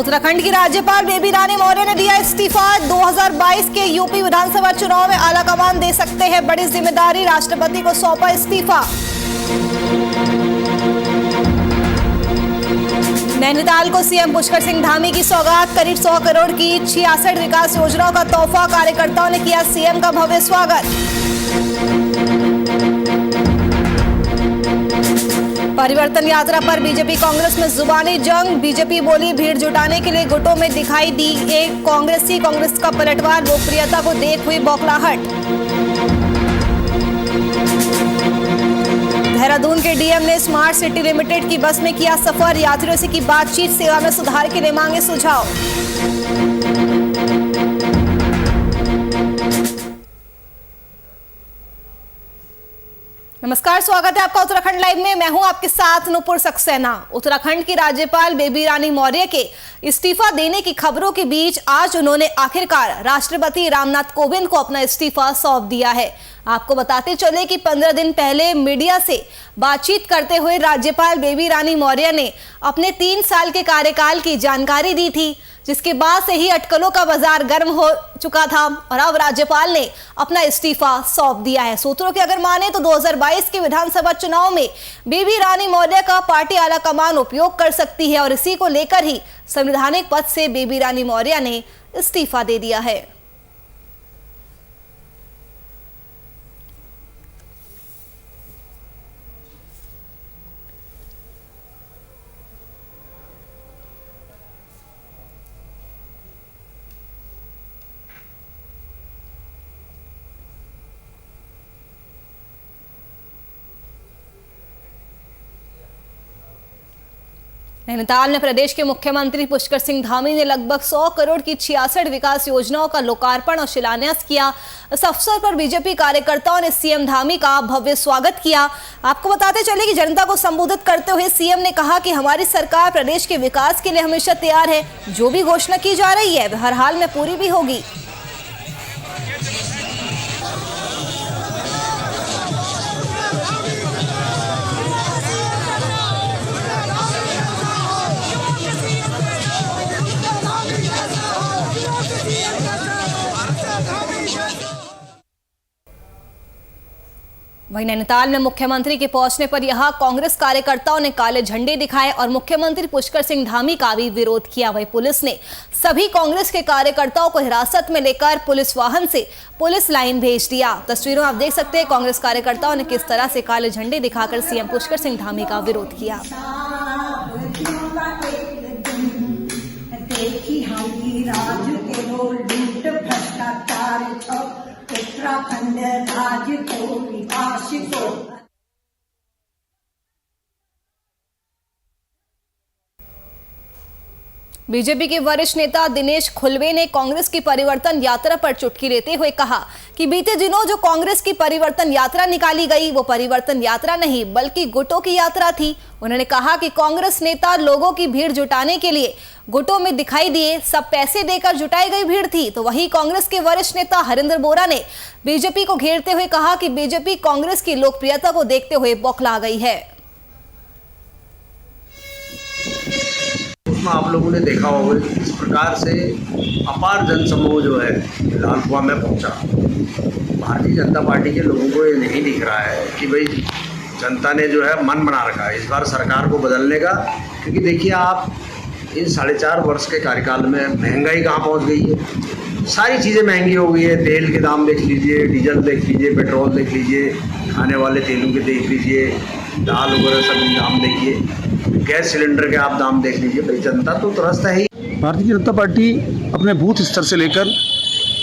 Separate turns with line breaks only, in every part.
उत्तराखंड की राज्यपाल बेबी रानी मौर्य ने दिया इस्तीफा। 2022 के यूपी विधानसभा चुनाव में आलाकमान दे सकते हैं बड़ी जिम्मेदारी, राष्ट्रपति को सौंपा इस्तीफा। नैनीताल को सीएम पुष्कर सिंह धामी की सौगात, करीब 100 करोड़ की 66 विकास योजनाओं का तोहफा, कार्यकर्ताओं ने किया सीएम का भव्य स्वागत। परिवर्तन यात्रा पर बीजेपी कांग्रेस में जुबानी जंग, बीजेपी बोली भीड़ जुटाने के लिए गुटों में दिखाई दी एक कांग्रेस का पलटवार, लोकप्रियता को देख हुई बौखलाहट। देहरादून के डीएम ने स्मार्ट सिटी लिमिटेड की बस में किया सफर, यात्रियों से की बातचीत, सेवा में सुधार के लिए मांगे सुझाव। नमस्कार, स्वागत है आपका उत्तराखंड लाइव में। मैं हूं आपके साथ नुपुर सक्सेना। उत्तराखंड की राज्यपाल बेबी रानी मौर्य के इस्तीफा देने की खबरों के बीच आज उन्होंने आखिरकार राष्ट्रपति रामनाथ कोविंद को अपना इस्तीफा सौंप दिया है। आपको बताते चले कि 15 दिन पहले मीडिया से बातचीत करते हुए राज्यपाल बेबी रानी मौर्य ने अपने 3 साल के कार्यकाल की जानकारी दी थी, जिसके बाद से ही अटकलों का बाजार गर्म हो चुका था और अब राज्यपाल ने अपना इस्तीफा सौंप दिया है। सूत्रों के अगर माने तो 2022 के विधानसभा चुनाव में बेबी रानी मौर्य का पार्टी आलाकमान उपयोग कर सकती है और इसी को लेकर ही संवैधानिक पद से बेबी रानी मौर्य ने इस्तीफा दे दिया है। नैनीताल में प्रदेश के मुख्यमंत्री पुष्कर सिंह धामी ने लगभग 100 करोड़ की 66 विकास योजनाओं का लोकार्पण और शिलान्यास किया। इस अवसर पर बीजेपी कार्यकर्ताओं ने सीएम धामी का भव्य स्वागत किया। आपको बताते चले कि जनता को संबोधित करते हुए सीएम ने कहा कि हमारी सरकार प्रदेश के विकास के लिए हमेशा तैयार है, जो भी घोषणा की जा रही है वह हर हाल में पूरी भी होगी। वहीं नैनीताल में मुख्यमंत्री के पहुंचने पर यहां कांग्रेस कार्यकर्ताओं ने काले झंडे दिखाए और मुख्यमंत्री पुष्कर सिंह धामी का भी विरोध किया। वहीं पुलिस ने सभी कांग्रेस के कार्यकर्ताओं को हिरासत में लेकर पुलिस वाहन से पुलिस लाइन भेज दिया। तस्वीरों में आप देख सकते हैं कांग्रेस कार्यकर्ताओं ने किस तरह से काले झंडे दिखाकर सीएम पुष्कर सिंह धामी का विरोध किया। उत्तराखंड राज्य को विकास को बीजेपी के वरिष्ठ नेता दिनेश खुलवे ने कांग्रेस की परिवर्तन यात्रा पर चुटकी लेते हुए कहा कि बीते दिनों जो कांग्रेस की परिवर्तन यात्रा निकाली गई वो परिवर्तन यात्रा नहीं बल्कि गुटों की यात्रा थी। उन्होंने कहा कि कांग्रेस नेता लोगों की भीड़ जुटाने के लिए गुटों में दिखाई दिए, सब पैसे देकर जुटाई गई भीड़ थी। तो वहीं कांग्रेस के वरिष्ठ नेता हरिंदर बोरा ने बीजेपी को घेरते हुए कहा कि बीजेपी कांग्रेस की लोकप्रियता को देखते हुए बौखला गई है।
उसमें आप लोगों ने देखा होगा कि इस प्रकार से अपार जनसमूह जो है लालकुआं में पहुंचा। भारतीय जनता पार्टी के लोगों को ये नहीं दिख रहा है कि भाई जनता ने जो है मन बना रखा है इस बार सरकार को बदलने का, क्योंकि देखिए आप इन 4.5 वर्ष के कार्यकाल में महंगाई कहाँ पहुँच गई है। सारी चीज़ें महंगी हो गई है। तेल के दाम देख लीजिए, डीजल देख लीजिए, पेट्रोल देख लीजिए, खाने वाले तेलों के देख लीजिए, दाल वगैरह सब दाम देखिए, गैस सिलेंडर के आप दाम देख लीजिए। भाई जनता तो त्रस्त है ही।
भारतीय जनता पार्टी अपने बूथ स्तर से लेकर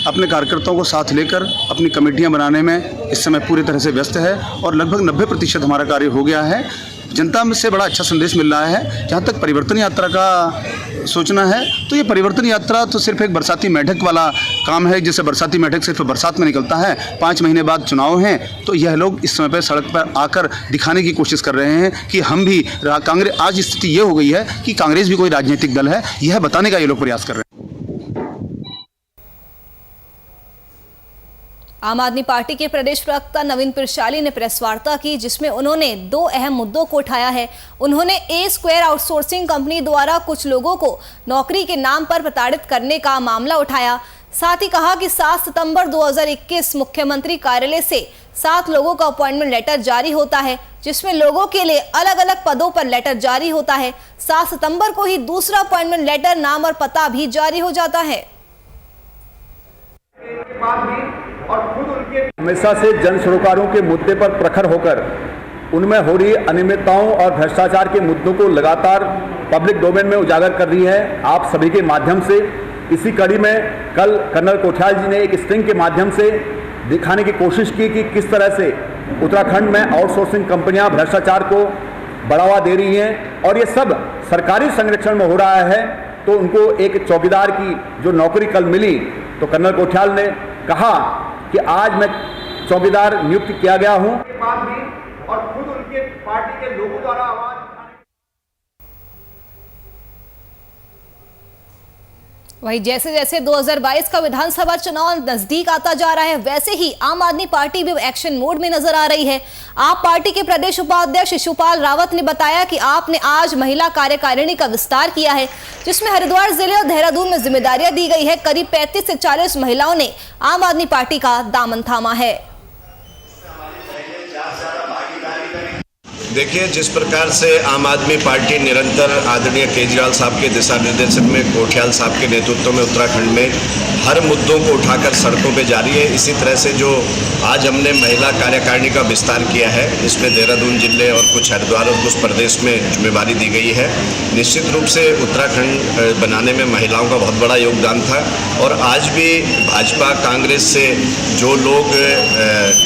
अपने कार्यकर्ताओं को साथ लेकर अपनी कमेटियां बनाने में इस समय पूरी तरह से व्यस्त है और लगभग 90% हमारा कार्य हो गया है। जनता में से बड़ा अच्छा संदेश मिल रहा है। जहाँ तक परिवर्तन यात्रा का सोचना है तो ये परिवर्तन यात्रा तो सिर्फ एक बरसाती मेढक वाला काम है, जैसे बरसाती मेढक सिर्फ बरसात में निकलता है। 5 महीने बाद चुनाव हैं तो यह लोग इस समय पर सड़क पर आकर दिखाने की कोशिश कर रहे हैं कि हम भी कांग्रेस, आज स्थिति ये हो गई है कि कांग्रेस भी कोई राजनीतिक दल है, यह बताने का ये लोग प्रयास कर रहे हैं।
आम आदमी पार्टी के प्रदेश प्रवक्ता नवीन पिरशाली ने प्रेस वार्ता की, जिसमें उन्होंने 2 अहम मुद्दों को उठाया है। उन्होंने ए स्क्वायर आउटसोर्सिंग कंपनी द्वारा कुछ लोगों को नौकरी के नाम पर प्रताड़ित करने का मामला उठाया। साथ ही कहा कि 7 सितंबर 2021 मुख्यमंत्री कार्यालय से 7 लोगों का अपॉइंटमेंट लेटर जारी होता है, जिसमें लोगों के लिए अलग अलग पदों पर लेटर जारी होता है। 7 सितंबर को ही दूसरा अपॉइंटमेंट लेटर, नाम और पता भी जारी हो जाता है।
हमेशा से जन सरोकारों के मुद्दे पर प्रखर होकर उनमें हो रही अनियमितताओं और भ्रष्टाचार के मुद्दों को लगातार पब्लिक डोमेन में उजागर कर रही है। आप सभी के माध्यम से इसी कड़ी में कल कर्नल कोठियाल जी ने एक स्ट्रिंग के माध्यम से दिखाने की कोशिश की कि किस तरह से उत्तराखंड में आउटसोर्सिंग कंपनियां भ्रष्टाचार को बढ़ावा दे रही हैं और ये सब सरकारी संरक्षण में हो रहा है। तो उनको एक चौकीदार की जो नौकरी कल मिली, तो कर्नल कोठियाल ने कहा कि आज मैं चौकीदार नियुक्त किया गया हूं और खुद उनके पार्टी के लोगों द्वारा आवाज।
वहीं जैसे जैसे 2022 का विधानसभा चुनाव नजदीक आता जा रहा है, वैसे ही आम आदमी पार्टी भी एक्शन मोड में नजर आ रही है। आप पार्टी के प्रदेश उपाध्यक्ष शिशुपाल रावत ने बताया कि आपने आज महिला कार्यकारिणी का विस्तार किया है, जिसमें हरिद्वार जिले और देहरादून में जिम्मेदारियां दी गई है। करीब 35 से 40 महिलाओं ने आम आदमी पार्टी का दामन थामा है।
देखिए, जिस प्रकार से आम आदमी पार्टी निरंतर आदरणीय केजरीवाल साहब के दिशा निर्देशन में, कोठियाल साहब के नेतृत्व में उत्तराखंड में हर मुद्दों को उठाकर सड़कों पे जारी है, इसी तरह से जो आज हमने महिला कार्यकारिणी का विस्तार किया है, इसमें देहरादून जिले और कुछ हरिद्वार और कुछ प्रदेश में जिम्मेवारी दी गई है। निश्चित रूप से उत्तराखंड बनाने में महिलाओं का बहुत बड़ा योगदान था और आज भी भाजपा कांग्रेस से जो लोग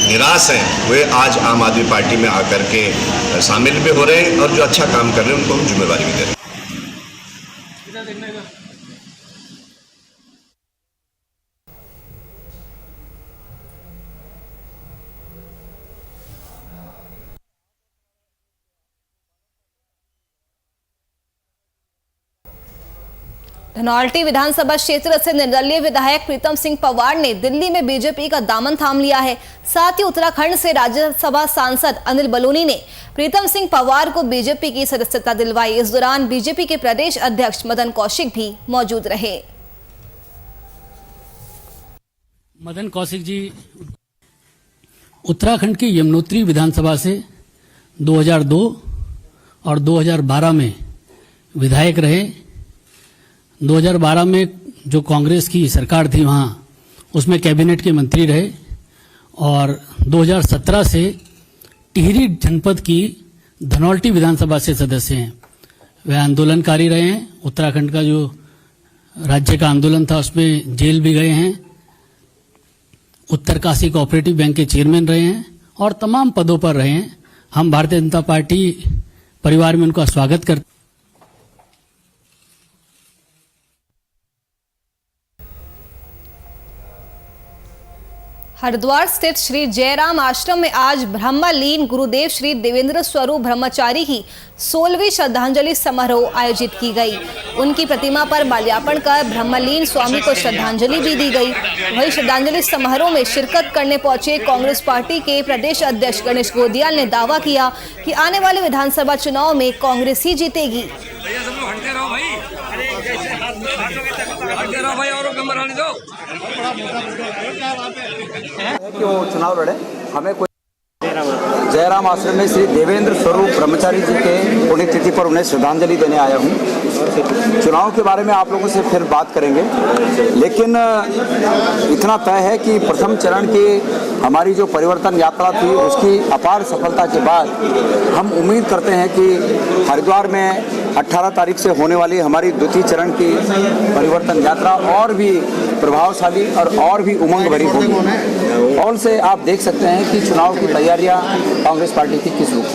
निराश हैं, वे आज आम आदमी पार्टी में आकर के शामिल भी हो रहे हैं और जो अच्छा काम कर रहे हैं उनको हम जिम्मेवारी भी दे रहे हैं।
धनौल्टी विधानसभा क्षेत्र से निर्दलीय विधायक प्रीतम सिंह पंवार ने दिल्ली में बीजेपी का दामन थाम लिया है। साथ ही उत्तराखंड से राज्यसभा सांसद अनिल बलूनी ने प्रीतम सिंह पंवार को बीजेपी की सदस्यता दिलवाई। इस दौरान बीजेपी के प्रदेश अध्यक्ष मदन कौशिक भी मौजूद रहे।
मदन कौशिक जी उत्तराखंड की यमुनोत्री विधानसभा से 2002 और 2012 में विधायक रहे। 2012 में जो कांग्रेस की सरकार थी वहाँ, उसमें कैबिनेट के मंत्री रहे और 2017 से टिहरी जनपद की धनौल्टी विधानसभा से सदस्य हैं। वे आंदोलनकारी रहे हैं। उत्तराखंड का जो राज्य का आंदोलन था उसमें जेल भी गए हैं। उत्तरकाशी कोऑपरेटिव बैंक के चेयरमैन रहे हैं और तमाम पदों पर रहे हैं। हम भारतीय जनता पार्टी परिवार में उनका स्वागत करते हैं।
हरिद्वार स्थित श्री जयराम आश्रम में आज ब्रह्मलीन गुरुदेव श्री देवेंद्र स्वरूप ब्रह्मचारी की 16वीं श्रद्धांजलि समारोह आयोजित की गई। उनकी प्रतिमा पर माल्यार्पण कर ब्रह्मलीन स्वामी को श्रद्धांजलि भी दी गई। वहीं श्रद्धांजलि समारोह में शिरकत करने पहुंचे कांग्रेस पार्टी के प्रदेश अध्यक्ष गणेश गोदियाल ने दावा किया कि आने वाले विधानसभा चुनाव में कांग्रेस ही जीतेगी।
कि वो चुनाव लड़े, हमें कोई जयराम आश्रम में श्री देवेंद्र स्वरूप ब्रह्मचारी जी के पुण्यतिथि पर उन्हें श्रद्धांजलि देने आया हूँ। चुनाव के बारे में आप लोगों से फिर बात करेंगे, लेकिन इतना तय है कि प्रथम चरण की हमारी जो परिवर्तन यात्रा थी उसकी अपार सफलता के बाद हम उम्मीद करते हैं कि हरिद्वार में 18 तारीख से होने वाली हमारी द्वितीय चरण की परिवर्तन यात्रा और भी प्रभावशाली और भी उमंग भरी होगी। और से आप देख सकते हैं कि चुनाव की तैयारियां कांग्रेस पार्टी की किस रूप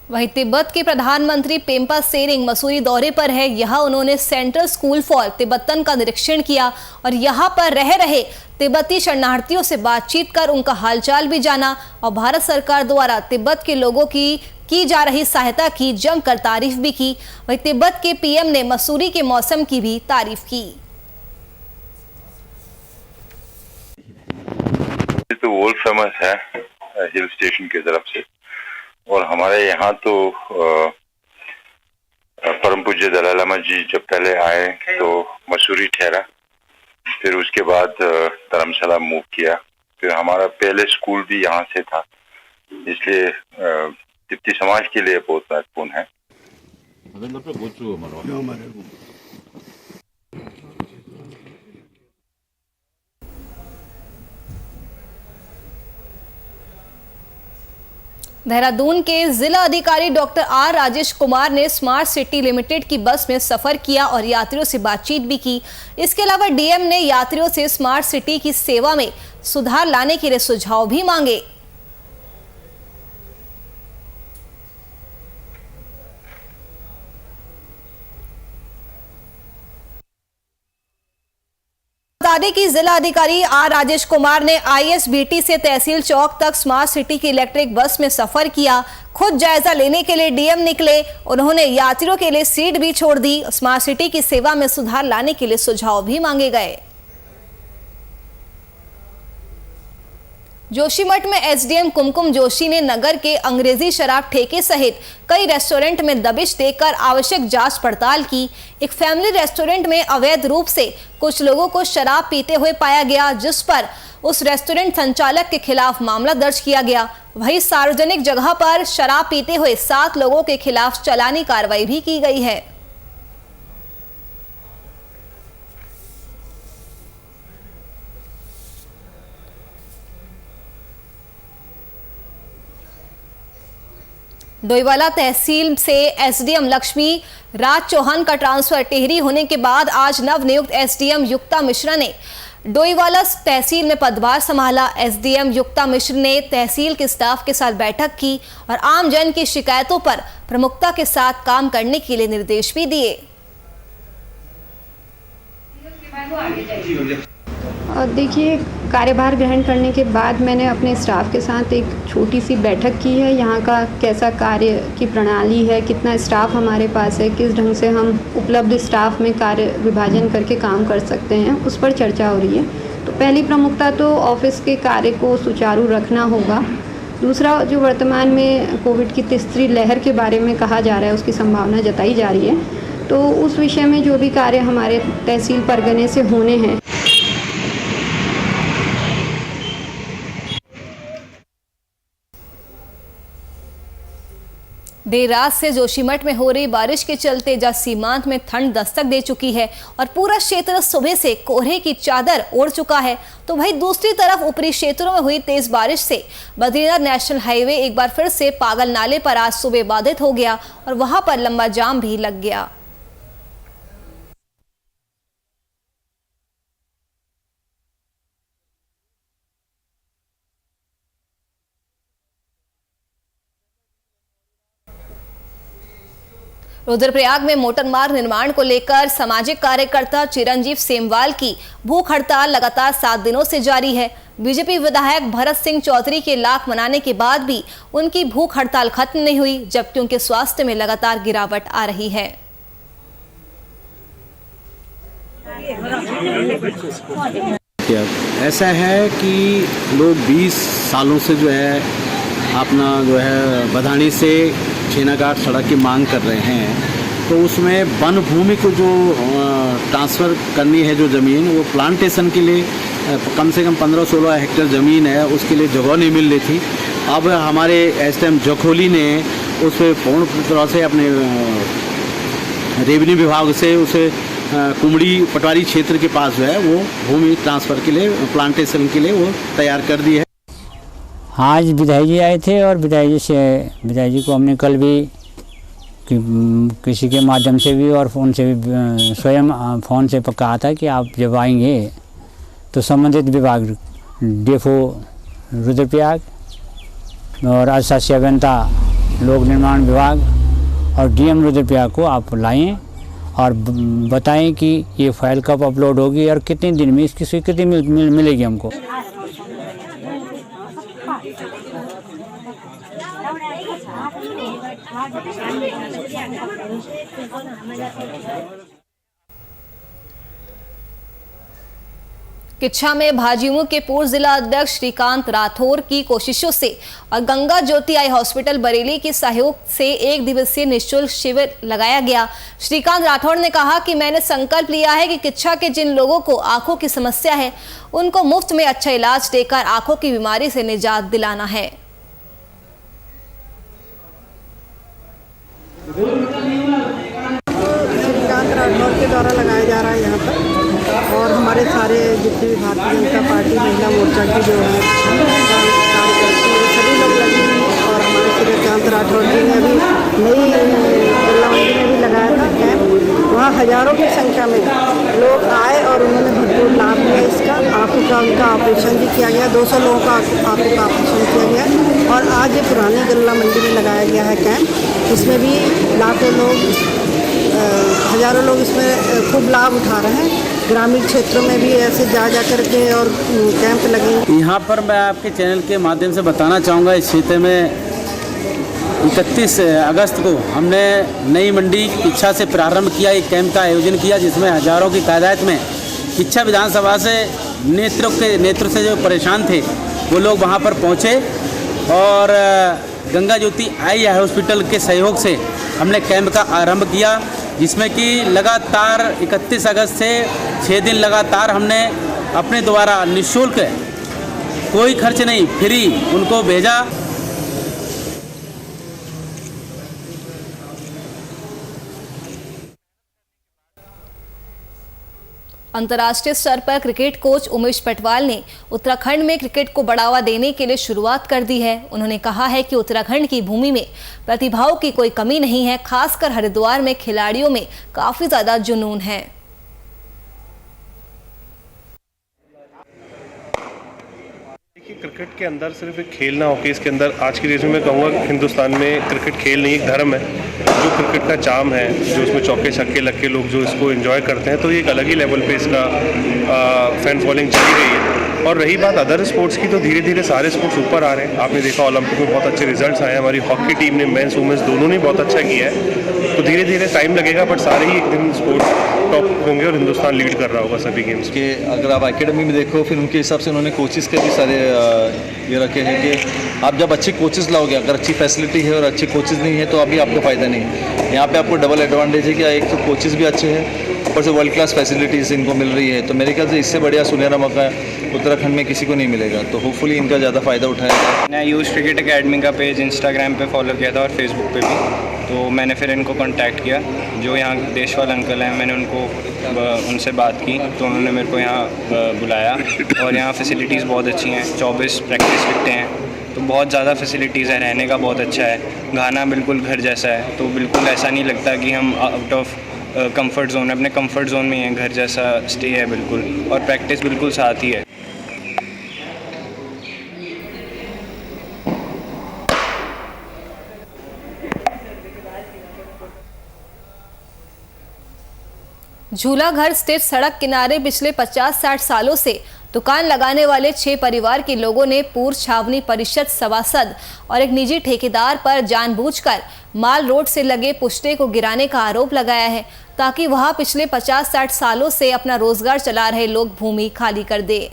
वहीं तिब्बत के प्रधानमंत्री पेम्पा सेरिंग मसूरी दौरे पर है। यहाँ उन्होंने सेंट्रल स्कूल फॉर तिब्बतन का निरीक्षण किया और यहाँ पर रह रहे तिब्बती शरणार्थियों से बातचीत कर उनका हालचाल भी जाना और भारत सरकार द्वारा तिब्बत के लोगों की जा रही सहायता की जमकर तारीफ भी की। वहीं तिब्बत के पीएम ने मसूरी के मौसम की भी तारीफ की।
तो वर्ल्ड फेमस है हिल स्टेशन की तरफ से, और हमारे यहाँ तो परम पूज्य दलाई लामा जी जब पहले आए तो मसूरी ठहरा, फिर उसके बाद धर्मशाला मूव किया, फिर हमारा पहले स्कूल भी यहाँ से था, इसलिए तिब्बती समाज के लिए बहुत महत्वपूर्ण है।
देहरादून के जिला अधिकारी डॉक्टर आर राजेश कुमार ने स्मार्ट सिटी लिमिटेड की बस में सफर किया और यात्रियों से बातचीत भी की। इसके अलावा डीएम ने यात्रियों से स्मार्ट सिटी की सेवा में सुधार लाने के लिए सुझाव भी मांगे। बता दें कि जिला अधिकारी आर राजेश कुमार ने आईएसबीटी से तहसील चौक तक स्मार्ट सिटी की इलेक्ट्रिक बस में सफर किया। खुद जायजा लेने के लिए डीएम निकले। उन्होंने यात्रियों के लिए सीट भी छोड़ दी। स्मार्ट सिटी की सेवा में सुधार लाने के लिए सुझाव भी मांगे गए। जोशीमठ में एसडीएम कुमकुम जोशी ने नगर के अंग्रेजी शराब ठेके सहित कई रेस्टोरेंट में दबिश देकर आवश्यक जांच पड़ताल की। एक फैमिली रेस्टोरेंट में अवैध रूप से कुछ लोगों को शराब पीते हुए पाया गया, जिस पर उस रेस्टोरेंट संचालक के खिलाफ मामला दर्ज किया गया। वहीं सार्वजनिक जगह पर शराब पीते हुए 7 लोगों के खिलाफ चालानी कार्रवाई भी की गई है। डोईवाला तहसील से एसडीएम लक्ष्मी राज चौहान का ट्रांसफर टिहरी होने के बाद आज नवनियुक्त एसडीएम युक्ता मिश्रा ने डोईवाला तहसील में पदभार संभाला। एसडीएम युक्ता मिश्र ने तहसील के स्टाफ के साथ बैठक की और आम जन की शिकायतों पर प्रमुखता के साथ काम करने के लिए निर्देश भी दिए।
देखिए, कार्यभार ग्रहण करने के बाद मैंने अपने स्टाफ के साथ एक छोटी सी बैठक की है। यहाँ का कैसा कार्य की प्रणाली है, कितना स्टाफ हमारे पास है, किस ढंग से हम उपलब्ध स्टाफ में कार्य विभाजन करके काम कर सकते हैं, उस पर चर्चा हो रही है। तो पहली प्रमुखता तो ऑफिस के कार्य को सुचारू रखना होगा। दूसरा, जो वर्तमान में कोविड की तीसरी लहर के बारे में कहा जा रहा है, उसकी संभावना जताई जा रही है, तो उस विषय में जो भी कार्य हमारे तहसील परगने से होने हैं।
देर रात से जोशीमठ में हो रही बारिश के चलते जहां सीमांत में ठंड दस्तक दे चुकी है और पूरा क्षेत्र सुबह से कोहरे की चादर ओढ़ चुका है, तो वहीं दूसरी तरफ ऊपरी क्षेत्रों में हुई तेज बारिश से बद्रीनाथ नेशनल हाईवे एक बार फिर से पागल नाले पर आज सुबह बाधित हो गया और वहां पर लंबा जाम भी लग गया। रुद्रप्रयाग में मोटर मार्ग निर्माण को लेकर सामाजिक कार्यकर्ता चिरंजीव सेमवाल की भूख हड़ताल लगातार 7 दिनों से जारी है। बीजेपी विधायक भरत सिंह चौधरी के लाख मनाने के बाद भी उनकी भूख हड़ताल खत्म नहीं हुई, जबकि उनके स्वास्थ्य में लगातार गिरावट आ रही है।
ऐसा है कि लोग 20 सालों से जो है अपना जो है बधानी से छेनाघाट सड़क की मांग कर रहे हैं, तो उसमें वन भूमि को जो ट्रांसफ़र करनी है जो ज़मीन, वो प्लांटेशन के लिए कम से कम 15-16 हेक्टेयर ज़मीन है, उसके लिए जगह नहीं मिल रही थी। अब हमारे एसडीएम जखोली ने उस पर पूर्ण तरह से अपने रेवेन्यू विभाग से उसे कुमड़ी पटवारी क्षेत्र के पास जो है वो भूमि ट्रांसफ़र के लिए प्लांटेशन के लिए वो तैयार कर दी है।
आज विधायक जी आए थे और विधायक जी को हमने कल भी किसी के माध्यम से भी और फ़ोन से भी स्वयं फ़ोन से कहा था कि आप जब आएंगे तो संबंधित विभाग डीएफओ रुद्रप्रयाग और अधिशासी अभियंता लोक निर्माण विभाग और डीएम रुद्रप्रयाग को आप लाएं और बताएं कि ये फाइल कब अपलोड होगी और कितने दिन में इसकी स्वीकृति मिलेगी हमको।
किच्छा में भाजयुमो के पूर्व जिला अध्यक्ष श्रीकांत राठौर की कोशिशों से और गंगा ज्योति आई हॉस्पिटल बरेली के सहयोग से 1 दिवसीय निःशुल्क शिविर लगाया गया। श्रीकांत राठौर ने कहा कि मैंने संकल्प लिया है कि किच्छा के जिन लोगों को आंखों की समस्या है उनको मुफ्त में अच्छा इलाज देकर आंखों की बीमारी से निजात दिलाना है।
श्रीकांत राठौर के द्वारा लगाया जा रहा है यहाँ पर, और हमारे सारे जितने भी भारतीय जनता पार्टी महिला मोर्चा की जो है कार्यकर्ता सभी लोग लगे हैं। और हमारे श्रीकांत राठौर जी ने अभी नई गल्ला मंडी में भी लगाया था कैंप, वहाँ हजारों की संख्या में लोग आए और उन्होंने भरपूर लाभ लिया इसका। आंखों का उनका ऑपरेशन भी किया गया, 200 लोगों का आंखों का ऑपरेशन किया गया। और आज ये पुरानी गल्ला मंडी में लगाया गया है कैंप, इसमें भी लाखों लोग हजारों लोग इसमें खूब लाभ उठा रहे हैं। ग्रामीण क्षेत्रों में भी ऐसे जा करके और कैंप लगे।
यहाँ पर मैं आपके चैनल के माध्यम से बताना चाहूँगा, इस क्षेत्र में 31 अगस्त को हमने नई मंडी किच्छा से प्रारंभ किया, एक कैंप का आयोजन किया जिसमें हजारों की तादाद में किच्छा विधानसभा से नेत्र से जो परेशान थे वो लोग वहाँ पर पहुँचे और गंगा ज्योति आई हॉस्पिटल के सहयोग से हमने कैंप का आरंभ किया, जिसमें कि लगातार 31 अगस्त से 6 दिन लगातार हमने अपने द्वारा निःशुल्क, कोई खर्च नहीं, फ्री उनको भेजा।
अंतर्राष्ट्रीय स्तर पर क्रिकेट कोच उमेश पटवाल ने उत्तराखंड में क्रिकेट को बढ़ावा देने के लिए शुरुआत कर दी है। उन्होंने कहा है कि उत्तराखंड की भूमि में प्रतिभाओं की कोई कमी नहीं है, खासकर हरिद्वार में खिलाड़ियों में काफी ज्यादा जुनून है।
क्रिकेट के अंदर सिर्फ एक खेल ना होके इसके अंदर आज की डेट में मैं कहूँगा हिंदुस्तान में क्रिकेट खेल नहीं, एक धर्म है। जो क्रिकेट का चार्म है, जो इसमें चौके छक्के लग के लोग जो इसको एंजॉय करते हैं, तो ये एक अलग ही लेवल पे इसका फैन फॉलोइंग चली गई है। और रही बात अदर स्पोर्ट्स की, तो धीरे धीरे सारे स्पोर्ट्स ऊपर आ रहे हैं। आपने देखा ओलंपिक में बहुत अच्छे रिजल्ट्स आए हैं, हमारी हॉकी टीम ने मेंस वुमेंस दोनों ने बहुत अच्छा किया है। तो धीरे धीरे टाइम लगेगा, बट सारे ही एक दिन स्पोर्ट्स टॉप होंगे और हिंदुस्तान लीड कर रहा होगा सभी गेम्स
के। अगर आप एकेडमी में देखो, फिर उनके हिसाब से उन्होंने कोचेज़ के भी सारे ये रखे हैं कि आप जब अच्छे कोचेज़ लाओगे, अगर अच्छी फैसिलिटी है और अच्छे कोचेज़ नहीं है तो अभी आपको फ़ायदा नहीं है। यहाँ पे आपको डबल एडवांटेज है कि एक तो कोचेज़ भी अच्छे हैं, ऊपर से वर्ल्ड क्लास फैसिलिटीज़ इनको मिल रही है। तो मेरे ख्याल से इससे बढ़िया सुनहरा मौका उत्तराखंड में किसी को नहीं मिलेगा, तो होपफुली इनका ज़्यादा फ़ायदा उठाया जाए।
मैंने यूथ क्रिकेट एकेडमी का पेज इंस्टाग्राम पे फॉलो किया था और फेसबुक पे भी, तो मैंने फिर इनको कांटेक्ट किया। जो यहाँ देशवाल अंकल हैं, मैंने उनसे बात की तो उन्होंने मेरे को यहाँ बुलाया। और यहाँ फैसिलिटीज़ बहुत अच्छी हैं, 24 प्रैक्टिस फिटें हैं, तो बहुत ज़्यादा फैसिलिटीज़ है, रहने का बहुत अच्छा है, खाना बिल्कुल घर जैसा है। तो बिल्कुल ऐसा नहीं लगता कि हम आउट ऑफ कंफर्ट जोन, अपने कंफर्ट जोन में ही है, घर जैसा स्टे है बिल्कुल, और प्रैक्टिस बिल्कुल साथ ही है।
झूलाघर स्थित सड़क किनारे पिछले 50-60 सालों से दुकान लगाने वाले 6 परिवार के लोगों ने पूर्व छावनी परिषद सभासद और एक निजी ठेकेदार पर जानबूझकर माल रोड से लगे पुश्ते को गिराने का आरोप लगाया है, ताकि वहां पिछले 50-60 सालों से अपना रोजगार चला रहे लोग भूमि खाली कर दे।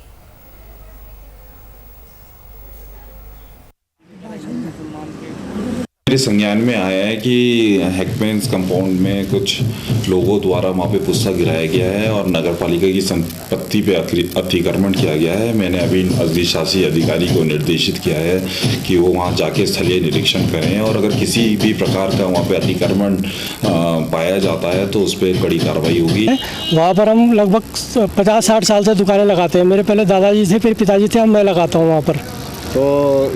मेरे संज्ञान में आया है कि हैकमेंस कंपाउंड में कुछ लोगों द्वारा वहाँ पे पुस्ता गिराया गया है और नगर पालिका की संपत्ति पे अतिक्रमण किया गया है। मैंने अभी अधिशासी अधिकारी को निर्देशित किया है कि वो वहाँ जाके स्थलीय निरीक्षण करें और अगर किसी भी प्रकार का वहाँ पे अतिक्रमण पाया जाता है तो उस पर कड़ी कार्रवाई होगी।
वहाँ पर हम लगभग 50-60 साल से दुकानें लगाते हैं। मेरे पहले दादाजी थे, फिर पिताजी थे, अब मैं लगाता हूँ वहाँ पर।
तो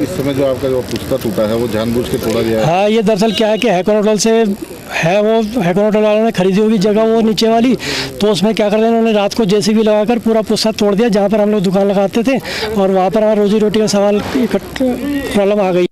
इस समय जो आपका जो पुस्ता टूटा है वो जानबूझ के तोड़ा गया है?
हाँ, ये दरअसल क्या है कि हैकर होटल से है, वो हैकर होटल वालों ने खरीदी होगी जगह वो नीचे वाली, तो उसमें क्या करते हैं, उन्होंने रात को जेसीबी लगाकर पूरा पुस्ता तोड़ दिया जहाँ पर हम लोग दुकान लगाते थे, और वहाँ पर हमारा रोजी रोटी का सवाल प्रॉब्लम आ गई।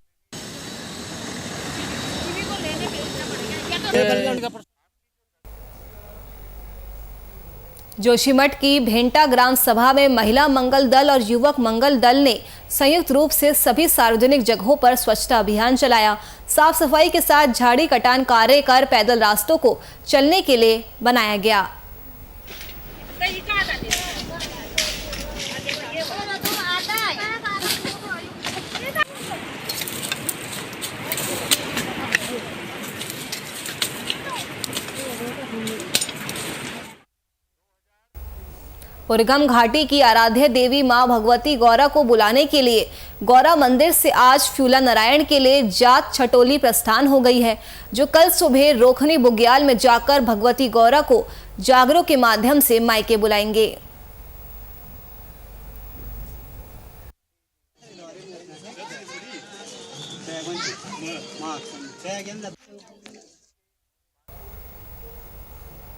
जोशीमठ की भेंटा ग्राम सभा में महिला मंगल दल और युवक मंगल दल ने संयुक्त रूप से सभी सार्वजनिक जगहों पर स्वच्छता अभियान चलाया। साफ सफाई के साथ झाड़ी कटान कार्य कर पैदल रास्तों को चलने के लिए बनाया गया। उर्गम घाटी की आराध्य देवी मां भगवती गौरा को बुलाने के लिए गौरा मंदिर से आज फ्यूला नारायण के लिए जात छटोली प्रस्थान हो गई है, जो कल सुबह रोखनी बुग्याल में जाकर भगवती गौरा को जागरों के माध्यम से मायके बुलाएंगे।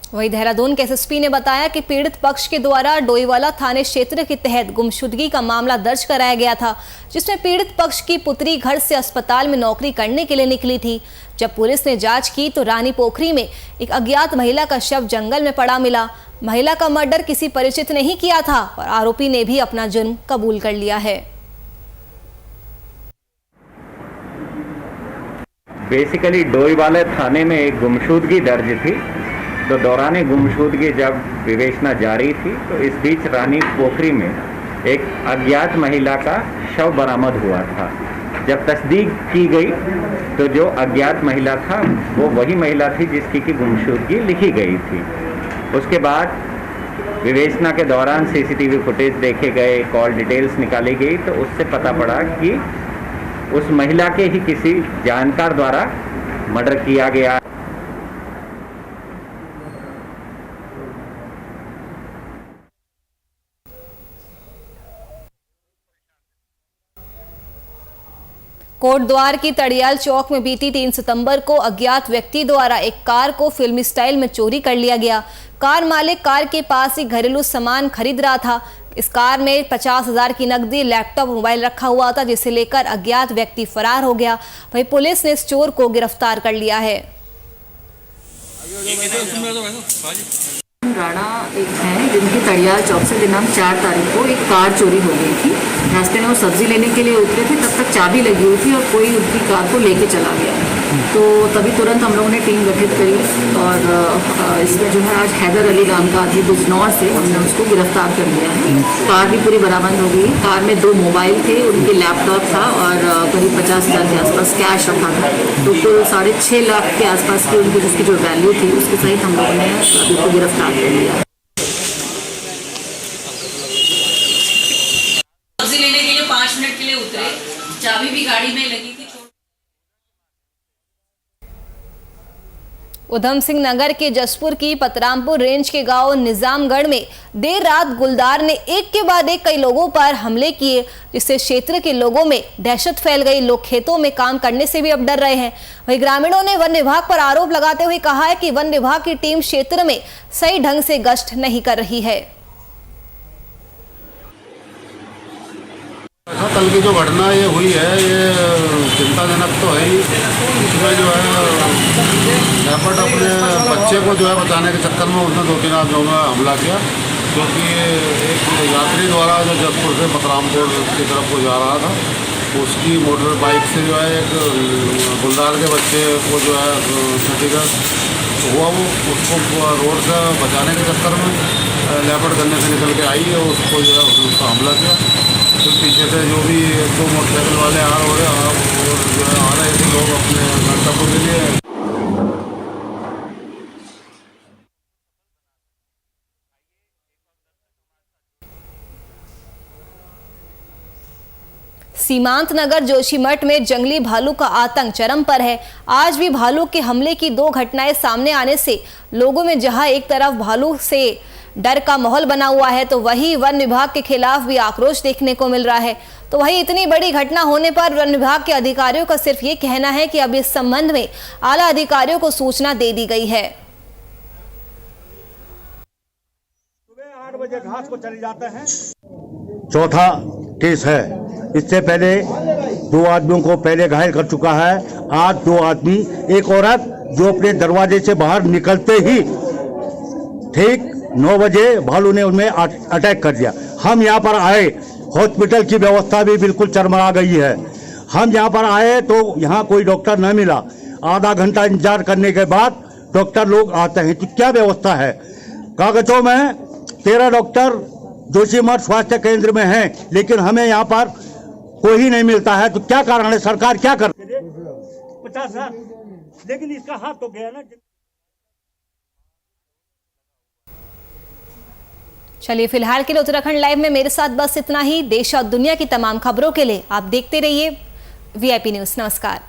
वहीं देहरादून के एसएसपी ने बताया कि पीड़ित पक्ष के द्वारा डोईवाला थाने क्षेत्र के तहत गुमशुदगी का मामला दर्ज कराया गया था, जिसमें पीड़ित पक्ष की पुत्री घर से अस्पताल में नौकरी करने के लिए निकली थी। जब पुलिस ने जांच की तो रानी पोखरी में एक अज्ञात महिला का शव जंगल में पड़ा मिला। महिला का मर्डर किसी परिचित ने ही किया था और आरोपी ने भी अपना जुर्म कबूल कर लिया है।
बेसिकली डोईवाला थाने में एक गुमशुदगी दर्ज थी, तो दौरान गुमशुदगी जब विवेचना जारी थी तो इस बीच रानी पोखरी में एक अज्ञात महिला का शव बरामद हुआ था। जब तस्दीक की गई तो जो अज्ञात महिला था वो वही महिला थी जिसकी की गुमशुदगी लिखी गई थी। उसके बाद विवेचना के दौरान सीसीटीवी फुटेज देखे गए, कॉल डिटेल्स निकाली गई, तो उससे पता पड़ा कि उस महिला के ही किसी जानकार द्वारा मर्डर किया गया।
कोटद्वार की तड़ियाल चौक में बीती 3 सितंबर को अज्ञात व्यक्ति द्वारा एक कार को फिल्मी स्टाइल में चोरी कर लिया गया। कार मालिक कार के पास ही घरेलू सामान खरीद रहा था। इस कार में 50,000 की नकदी, लैपटॉप, मोबाइल रखा हुआ था, जिसे लेकर अज्ञात व्यक्ति फरार हो गया। वहीं पुलिस ने इस चोर को गिरफ्तार कर लिया है।
राणा एक हैं जिनकी तड़ियाल चौक से दिनांक 4 तारीख को एक कार चोरी हो गई थी। रास्ते में वो सब्जी लेने के लिए उतरे थे, तब तक चाबी लगी हुई थी और कोई उनकी कार को लेके चला गया। तो तभी तुरंत हम लोगों ने टीम गठित करी और इसमें जो है आज हैदर अली नाम का आदमी बिजनौर से हमने उसको गिरफ्तार कर लिया है। कार भी पूरी बरामद हो गई। कार में 2 मोबाइल थे, उनके लैपटॉप था और करीब 50,000 के आसपास कैश रखा था। तो कुल 6.5 लाख के आसपास की उनकी जिसकी जो वैल्यू थी उसके सहित हम लोगों ने उसको गिरफ्तार कर लिया।
सब्जी लेने के लिए 5 मिनट के लिए उतरे, चाबी भी गाड़ी में लगी थी।
उधम सिंह नगर के जसपुर की पतरामपुर रेंज के गांव निजामगढ़ में देर रात गुलदार ने एक के बाद एक कई लोगों पर हमले किए, जिससे क्षेत्र के लोगों में दहशत फैल गई। लोग खेतों में काम करने से भी अब डर रहे हैं। वहीं ग्रामीणों ने वन विभाग पर आरोप लगाते हुए कहा है कि वन विभाग की टीम क्षेत्र में सही ढंग से गश्त नहीं कर रही है।
कल की जो घटना ये हुई है, ये चिंताजनक तो है ही। इसमें जो है एफर्ट अपने बच्चे को जो है बचाने के चक्कर में उसने 2-3 आदमियों में हमला किया, क्योंकि एक यात्री द्वारा जो जसपुर से पतरामपुर की तरफ को जा रहा था, उसकी मोटर बाइक से जो है एक गुलदार के बच्चे को जो है क्षतिग्रस्त हुआ। वो उसको रोड से बचाने के चक्कर में लेपर्ड करने से निकल के आई और उसको जो है उसका हमला किया। तो पीछे से जो भी 2 मोटरसाइकिल वाले आ रहे थे लोग अपने गंतव्य के लिए।
सीमांत नगर जोशीमठ में जंगली भालू का आतंक चरम पर है। आज भी भालू के हमले की 2 घटनाएं सामने आने से लोगों में जहां एक तरफ भालू से डर का माहौल बना हुआ है, तो वहीं वन विभाग के खिलाफ भी आक्रोश देखने को मिल रहा है। तो वहीं इतनी बड़ी घटना होने पर वन विभाग के अधिकारियों का सिर्फ ये कहना है कि अब इस संबंध में आला अधिकारियों को सूचना दे दी गई है।
सुबह 8 बजे घास को चले जाते हैं।
चौथा केस है। इससे पहले 2 आदमियों को पहले घायल कर चुका है। आज 2 आदमी, एक औरत जो अपने दरवाजे से बाहर निकलते ही ठीक 9 बजे भालू ने उनमें अटैक कर दिया। हम यहाँ पर आए, हॉस्पिटल की व्यवस्था भी बिल्कुल चरमरा गई है। हम यहाँ पर आए तो यहाँ कोई डॉक्टर न मिला। आधा घंटा इंतजार करने के बाद डॉक्टर लोग आते हैं। तो क्या व्यवस्था है? कागजों में 13 डॉक्टर जोशीमठ स्वास्थ्य केंद्र में हैं, लेकिन हमें यहाँ पर कोई नहीं मिलता है। तो क्या कारण है? सरकार क्या कर
50,000, लेकिन इसका हाथ तो गया ना।
चलिए फिलहाल के लिए उत्तराखंड लाइव में मेरे साथ बस इतना ही। देश और दुनिया की तमाम खबरों के लिए आप देखते रहिए VIP न्यूज़। नमस्कार।